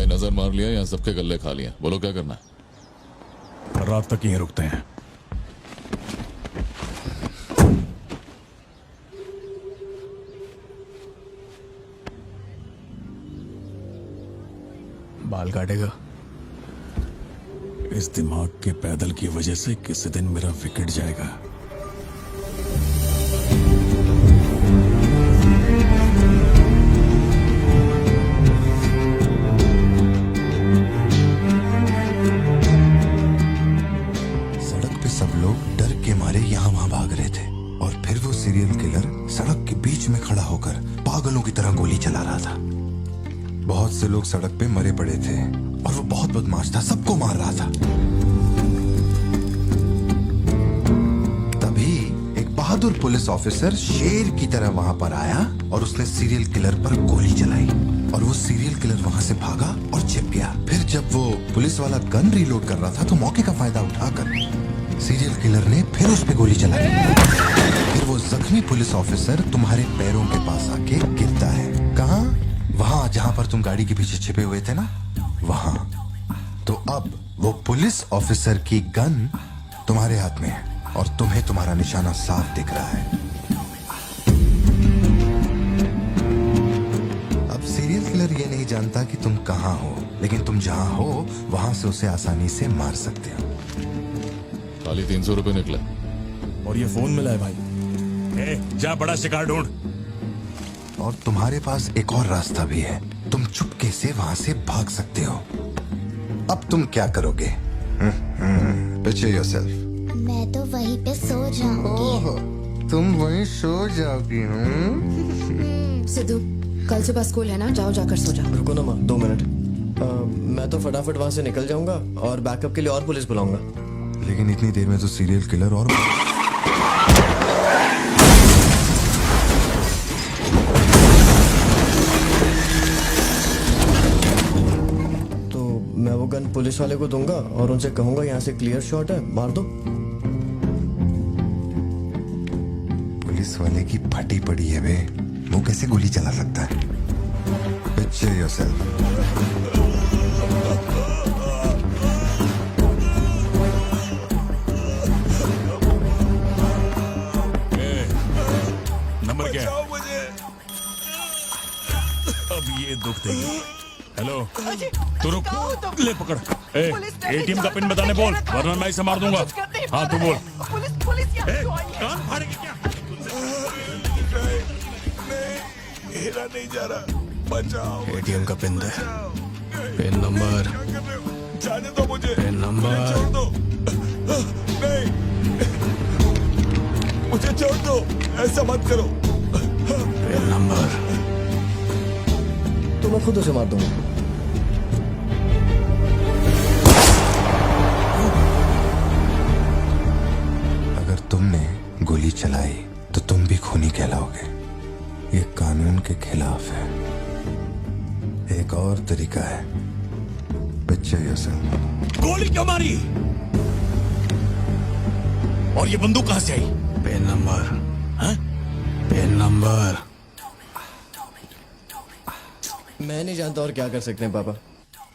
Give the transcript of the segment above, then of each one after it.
भाई नजर मार लिया या सबके गल्ले खा लिया? बोलो क्या करना है? रात तक यहीं रुकते हैं। बाल काटेगा? इस दिमाग के पैदल की वजह से किसी दिन मेरा विकेट जाएगा। सड़क पे सब लोग डर के मारे यहाँ वहाँ भाग रहे थे और फिर वो सीरियल किलर सड़क के बीच में खड़ा होकर पागलों की तरह गोली चला रहा था। बहुत से लोग सड़क पे मरे पड़े थे और वो बहुत बदमाश था, सबको मार रहा था। तभी एक बहादुर पुलिस ऑफिसर शेर की तरह वहां पर आया और उसने सीरियल किलर पर गोली चलाई और वो सीरियल किलर वहां से भागा और छिप गया। फिर जब वो पुलिस वाला गन रीलोड कर रहा था तो मौके का फायदा उठाकर सीरियल किलर ने फिर उस पे गोली चलाई। फिर वो जख्मी पुलिस ऑफिसर तुम्हारे पैरों के पास आके गिरता है। कहाँ? वहां जहां पर तुम गाड़ी के पीछे छिपे हुए थे ना, वहां। तो अब वो पुलिस ऑफिसर की गन तुम्हारे हाथ में है और तुम्हें तुम्हारा निशाना साफ दिख रहा है। अब सीरियल किलर ये नहीं जानता कि तुम कहां हो, लेकिन तुम जहां हो वहां से उसे आसानी से मार सकते हो। खाली 300 रुपए निकले और ये फोन मिला है भाई। जा बड़ा शिकार ढूंढ। और तुम्हारे पास एक और रास्ता भी है, तुम चुपके से वहां से भाग सकते हो। अब तुम क्या करोगे? Picture yourself. मैं तो वहीं पे सो जाऊंगी। तुम वहीं सो जाओगी? सिद्धू, कल सुबह स्कूल है ना, जाओ जाकर सो जाओ। रुको ना माँ, 2 मिनट। मैं तो फटाफट वहां से निकल जाऊंगा और बैकअप के लिए और पुलिस बुलाऊंगा। लेकिन इतनी देर में तो सीरियल किलर और मैं वो गन पुलिस वाले को दूंगा और उनसे कहूंगा यहाँ से क्लियर शॉट है, मार दो। पुलिस वाले की फटी पड़ी है बे, वो कैसे गोली चला सकता है? Picture yourself. नंबर क्या है? अब ये दुख देगी। हेलो, तू रुक, ले पकड़। एटीएम का पिन बताने बोल, वरना मैं इसे मार दूंगा। हाँ तू बोल। कान फाड़ेगी क्या? मेरा नहीं जा रहा, बचाओ। एटीएम का पिन दे। Pin number. जाने दो मुझे। Pin number. छोड़ दो। नहीं, मुझे छोड़ दो, ऐसा मत करो। Pin number. तो मैं खुद उसे मार दूंगा। अगर तुमने गोली चलाई तो तुम भी खूनी कहलाओगे। ये कानून के खिलाफ है। एक और तरीका है। Picture yourself. गोली क्यों मारी? और ये बंदूक कहां से आई? Pin number. हाँ? Pin number. मैं नहीं जानता और क्या कर सकते हैं पापा।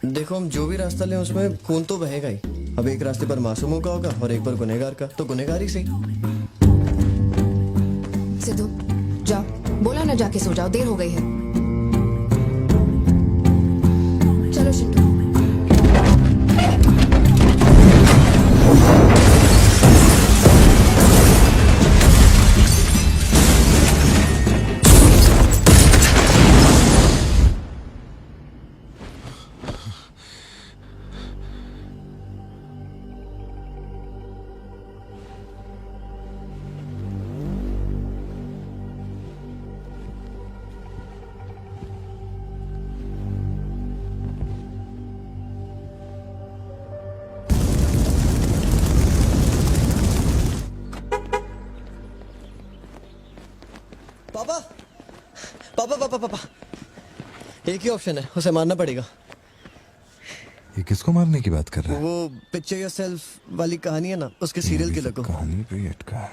देखो, हम जो भी रास्ता लें उसमें खून तो बहेगा ही। अब एक रास्ते पर मासूमों का होगा और एक पर गुनहगार का, तो गुनहगार ही सही। सिद्धू, जाओ, बोला ना जाके सो जाओ, देर हो गई है। चलो शिंटू। पापा पापा पापा पापा, एक ही ऑप्शन है, उसे मारना पड़ेगा। ये किसको मारने की बात कर रहा है? वो पिक्चर योरसेल्फ वाली कहानी है ना, उसके सीरियल किलर को। कहानी पे ही अटका है।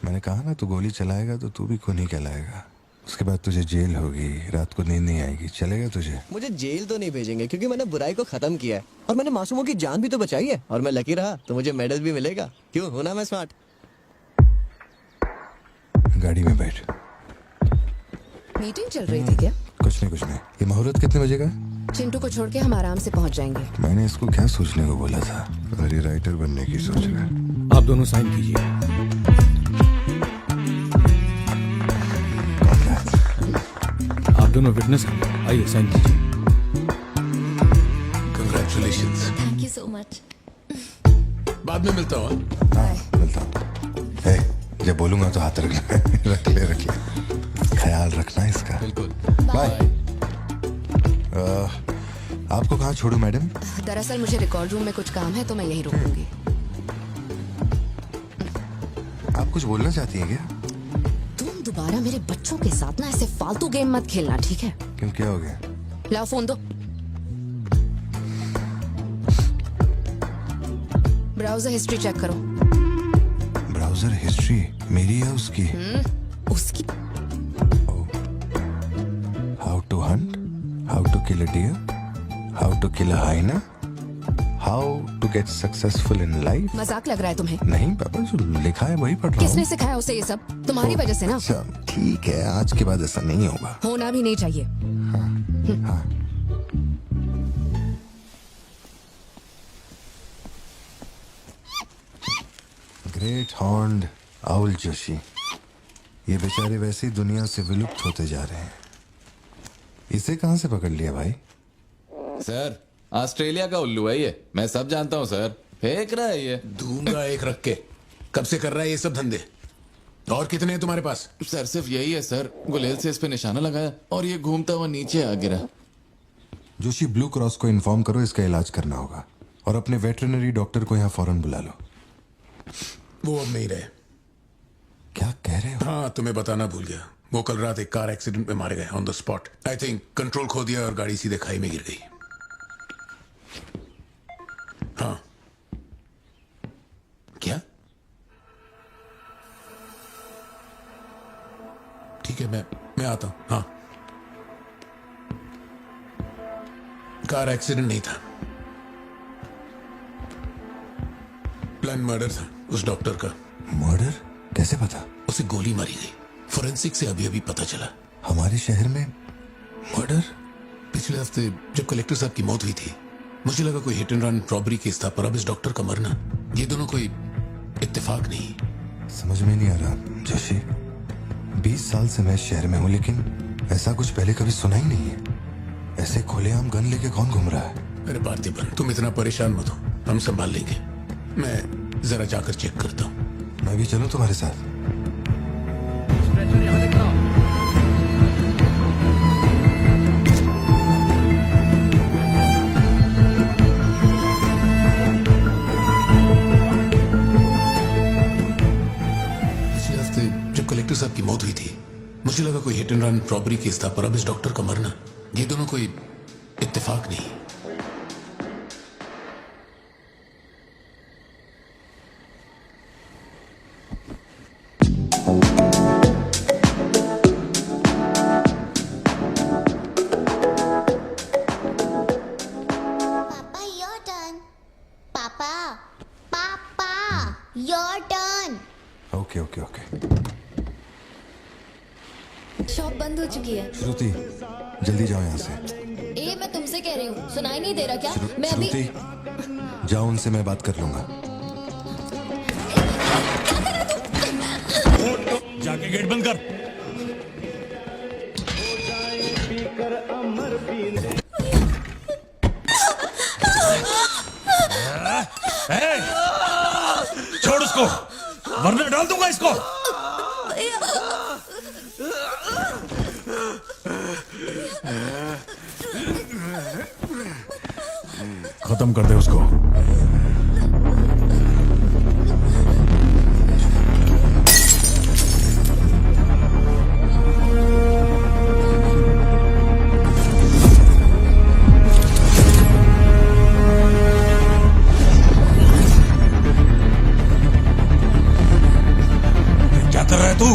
मैंने कहा ना, तू गोली चलाएगा तो तू भी खूनी कहलाएगा। उसके बाद तुझे जेल होगी, रात को नींद नहीं आएगी, चलेगा तुझे? मुझे जेल तो नहीं भेजेंगे क्योंकि मैंने बुराई को खत्म किया है और मैंने मासूमों की जान भी तो बचाई है और मैं लकी रहा तो मुझे मेडल भी मिलेगा। क्यों, हूं ना मैं स्मार्ट? गाड़ी में बैठ। मीटिंग चल रही थी क्या? कुछ नहीं। ये मुहूर्त कितने बजे का है? चिंटू को छोड़ के हम आराम से पहुंच जाएंगे। मैंने इसको क्या सोचने को बोला था? और ये राइटर बनने की सोच रहा है। आप दोनों साइन कीजिए। आप दोनों विटनेस हैं, आइए साइन कीजिए। Congratulations. Thank you so much. बाद में मिलता हूँ। हाँ, मिलता हूँ। हे, जब बोलूंगा तो हाथ रखना। रख ले। ख्याल रखना इसका। बिल्कुल। बाय। आपको कहाँ छोड़ूं मैडम? दरअसल मुझे रिकॉर्ड रूम में कुछ काम है तो मैं यहीं रुकूंगी। आप कुछ बोलना चाहती हैं क्या? तुम दोबारा मेरे बच्चों के साथ ना ऐसे फालतू गेम मत खेलना, ठीक है? क्यों, क्या हो गया? लाओ फोन दो। ब्राउजर हिस्ट्री चेक करो। ब्राउजर हिस्ट्री मेरी या उसकी? उसकी। How to hunt, how to kill a deer, how to kill a hyena, how to get successful in life. मजाक लग रहा है तुम्हें? नहीं पापा, जो लिखा है वही पढ़ रहा किसने हूँ। सिखाया उसे ये सब? तुम्हारी वजह से ना। अच्छा ठीक है, आज के बाद ऐसा नहीं होगा। होना भी नहीं चाहिए। हाँ। ग्रेट हॉर्न्ड आउल जोशी, ये बेचारे वैसे ही दुनिया से विलुप्त होते जा रहे हैं। इसे कहाँ से पकड़ लिया भाई? सर, ऑस्ट्रेलिया का उल्लू है ये, मैं सब जानता हूँ सर। फेंक रहा है ये। दूंगा एक रख के। कब से कर रहा है ये सब धंधे? और कितने हैं तुम्हारे पास? सर सिर्फ यही है सर। गुलेल से इस पे निशाना लगाया और ये घूमता हुआ नीचे आ गिरा। जोशी, ब्लू क्रॉस को इन्फॉर्म करो, इसका इलाज करना होगा। और अपने वेटरनरी डॉक्टर को यहाँ फौरन बुला लो। वो अब नहीं रहे। क्या कह रहे हो? हाँ, तुम्हें बताना भूल गया। वो कल रात एक कार एक्सीडेंट में मारे गए on the spot. I think control खो दिया और गाड़ी सीधे खाई में गिर गई। हाँ। क्या? ठीक है, मैं आता हूं। हाँ, कार एक्सीडेंट नहीं था, प्लान मर्डर था उस डॉक्टर का। मर्डर? कैसे पता? उसे गोली मारी गई। फोरेंसिक से अभी अभी पता चला। हमारे शहर में मर्डर? पिछले हफ्ते जब कलेक्टर साहब की मौत हुई थी, मुझे लगा कोई hit and run robbery case था, पर अब इस डॉक्टर का मरना, ये दोनों कोई इत्तेफाक नहीं। समझ में नहीं आ रहा जोशी। 20 साल से मैं इस शहर में हूँ, लेकिन ऐसा कुछ पहले कभी सुना ही नहीं है। ऐसे खुलेआम गन लेके कौन घूम रहा है? अरे पार्थिबन, तुम इतना परेशान मत हो, हम संभाल लेंगे। मैं जरा जाकर चेक करता हूँ। मैं भी चलूं तुम्हारे साथ? पिछले हफ्ते जब कलेक्टर साहब की मौत हुई थी, मुझे लगा कोई hit and run robbery case था, पर अब इस डॉक्टर का मरना, ये दोनों कोई इत्तेफाक नहीं। Papa, your turn. Papa, Papa, your turn. Okay okay okay. Shop बंद हो चुकी है। श्रुति, जल्दी जाओ यहाँ से। ए, मैं तुमसे कह रही हूँ, सुनाई नहीं दे रहा क्या? मैं अभी। श्रुति, जाओ, उनसे मैं बात कर लूंगा। जाके गेट बंद कर। ए, छोड़ उसको, वरना डाल दूंगा इसको। खत्म कर दे उसको। क्या कर रहा है तू?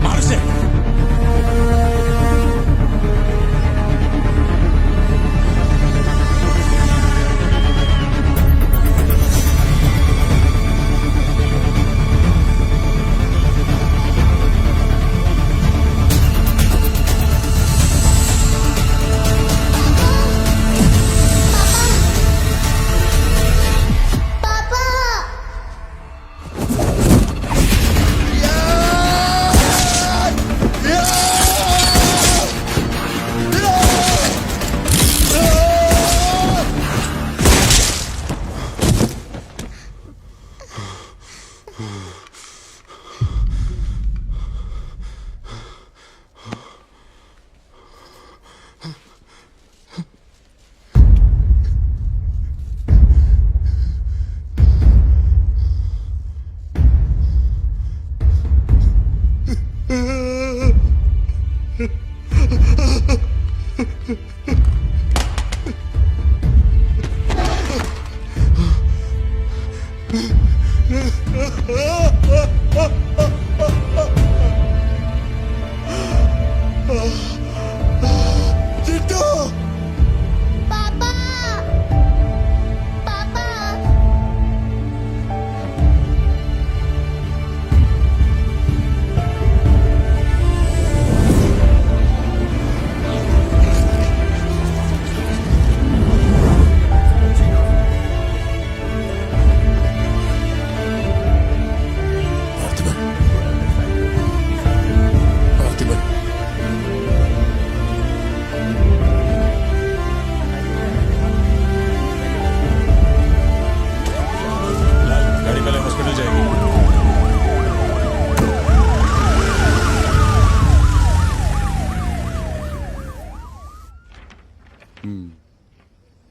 मार से।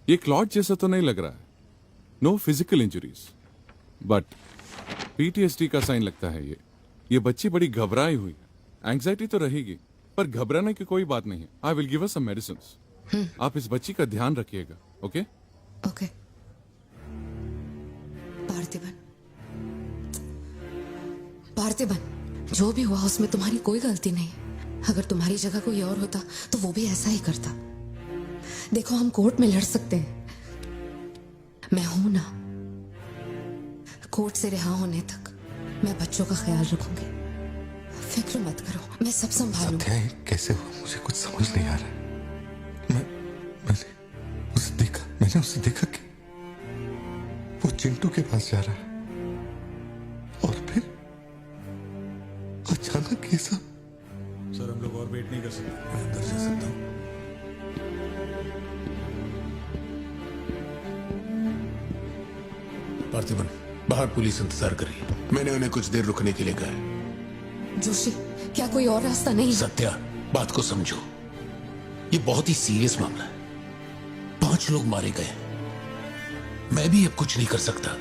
ये क्लॉट जैसा तो नहीं लग रहा है. No physical injuries, but PTSD का साइन लगता है ये. ये बच्ची बड़ी घबराई हुई है. एंग्जाइटी तो रहेगी, पर घबराने की कोई बात नहीं है. I will give her some medicines. आप इस बच्ची का ध्यान रखिएगा. ओके? ओके. पार्थिबन, पार्थिबन, जो भी हुआ उसमें तुम्हारी कोई गलती नहीं. अगर तुम्हारी जगह कोई और होता तो वो भी ऐसा ही करता. देखो, हम कोर्ट में लड़ सकते हैं. मैं हूं ना. कोर्ट से रिहा होने तक मैं बच्चों का ख्याल रखूंगी. फिक्र मत करो, मैं सब संभालूंगी. सत्या, ये कैसे हुआ मुझे कुछ समझ नहीं आ रहा है. मैंने उसे देखा कि वो चिंटू के पास जा रहा है और फिर अचानक ये सब. सर, हम लोग और वेट नहीं कर सकते. मैं अंदर जा सकता हूँ? पार्थिबन, बाहर पुलिस इंतजार कर रही है. मैंने उन्हें कुछ देर रुकने के लिए कहा है. जोशी, क्या कोई और रास्ता नहीं? सत्या, बात को समझो. ये बहुत ही सीरियस मामला है. 5 लोग मारे गए. मैं भी अब कुछ नहीं कर सकता.